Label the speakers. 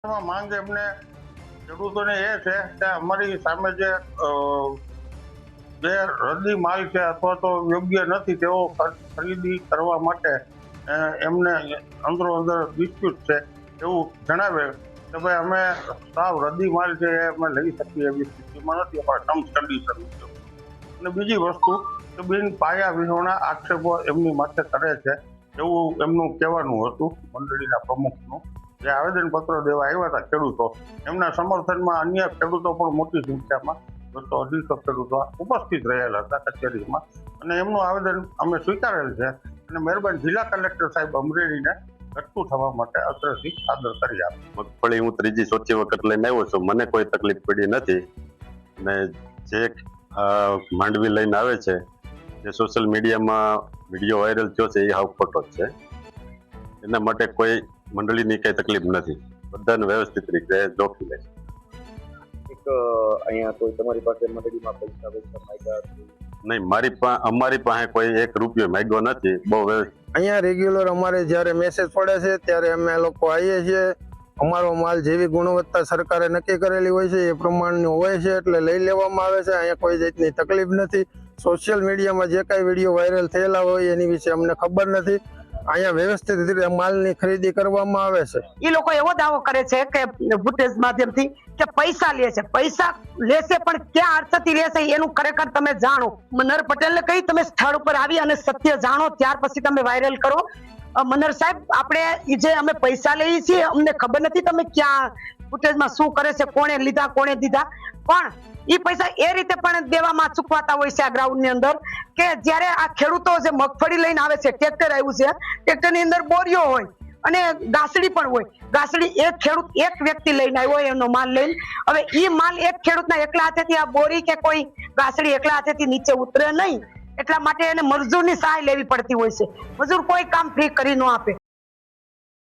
Speaker 1: માંગ એમને ખેડૂતોને એ છે કે અમારી સામે જે રદ્દી માલ છે અથવા તો યોગ્ય નથી તેઓ ખરીદી કરવા માટે એમને અંદરો અંદર ડિસ્પ્યુટ છે એવું જણાવે કે ભાઈ અમે સાવ રદ્દી માલ છે એ અમે લઈ શકીએ એવી સ્થિતિમાં નથી, અમારા ટર્મ્સ કન્ડિશન મુજબ. અને બીજી વસ્તુ કે બિન પાયા વિહોણા આક્ષેપો એમની માથે કરે છે એવું એમનું કહેવાનું હતું. મંડળીના પ્રમુખનું જે આવેદનપત્ર દેવા આવ્યા હતા ખેડૂતો, એમના સમર્થનમાં અન્ય ખેડૂતો પણ મોટી સંખ્યામાં 200-250 ખેડૂતો ઉપસ્થિત રહેલા હતા કચેરીમાં, અને એમનું આવેદન અમે સ્વીકારેલ છે અને મહેરબાની જિલ્લા કલેક્ટર સાહેબ અમરેલીને ઘટતું થવા માટે અત્રેથી આદર કરી આપે.
Speaker 2: મગફળી હું ચોથી વખત લઈને આવ્યો છું, મને કોઈ તકલીફ પડી નથી. અને જે માંડવી લઈને આવે છે, જે સોશિયલ મીડિયામાં વિડીયો વાયરલ થયો છે એ હાવ ખોટો જ છે. એના માટે કોઈ મંડળીની કઈ તકલીફ નથી, બધાને વ્યવસ્થિત રીતે જોખી લે છે.
Speaker 3: અહીંયા કોઈ તમારી પાસે મંડળીમાં પૈસા માંગ્યા
Speaker 2: નહીં, અમારી પાસે કોઈ 1 રૂપિયો માંગ્યો નથી. બહુ વ્યવસ્થિત
Speaker 4: અહીંયા રેગ્યુલર અમારે જ્યારે મેસેજ પડે છે ત્યારે અમે લોકો આવીએ છીએ. અમારો માલ જેવી ગુણવત્તા સરકારે નક્કી કરેલી હોય છે એ પ્રમાણનું હોય છે, એટલે લઈ લેવામાં આવે છે. અહીંયા કોઈ જાતની તકલીફ નથી. સોશિયલ મીડિયામાં જે કાંઈ વિડીયો વાયરલ થયેલા હોય એની વિશે અમને ખબર નથી. અહીંયા વ્યવસ્થિત રીતે માલની ખરીદી કરવામાં આવે છે.
Speaker 5: એ લોકો એવો દાવો કરે છે કે ફૂટેજ માધ્યમથી કે પૈસા લે છે, પૈસા લેશે પણ ક્યાં અર્થથી લેશે એનું ખરેખર તમે જાણો. મનહર પટેલને કહી તમે સ્થળ ઉપર આવી અને સત્ય જાણો, ત્યાર પછી તમે વાયરલ કરો. મનહર સાહેબ, આપણે જે અમે પૈસા લઈએ છીએ અમને ખબર નથી તમે ક્યાં ફૂટેજમાં શું કરે છે, કોણે લીધા કોણે દીધા, પણ એ પૈસા એ રીતે પણ દેવામાં ચૂકવાતા હોય છે આ ગ્રાઉન્ડ ની અંદર કે જ્યારે આ ખેડૂતો જે મગફળી લઈને આવે છે, ટ્રેક્ટર આવ્યું છે, ટ્રેક્ટર ની અંદર બોરીઓ હોય અને ગાસડી પણ હોય. ગાસડી એક ખેડૂત એક વ્યક્તિ લઈને આવ્યો એનો માલ લઈને. હવે એ માલ એક ખેડૂતના એકલા હાથેથી આ બોરી કે કોઈ ગાસડી એકલા હાથેથી નીચે ઉતરે નહીં, એટલા માટે એને મજૂરની સહાય લેવી પડતી હોય છે. મજૂર કોઈ કામ ફ્રી કરી ન આપે.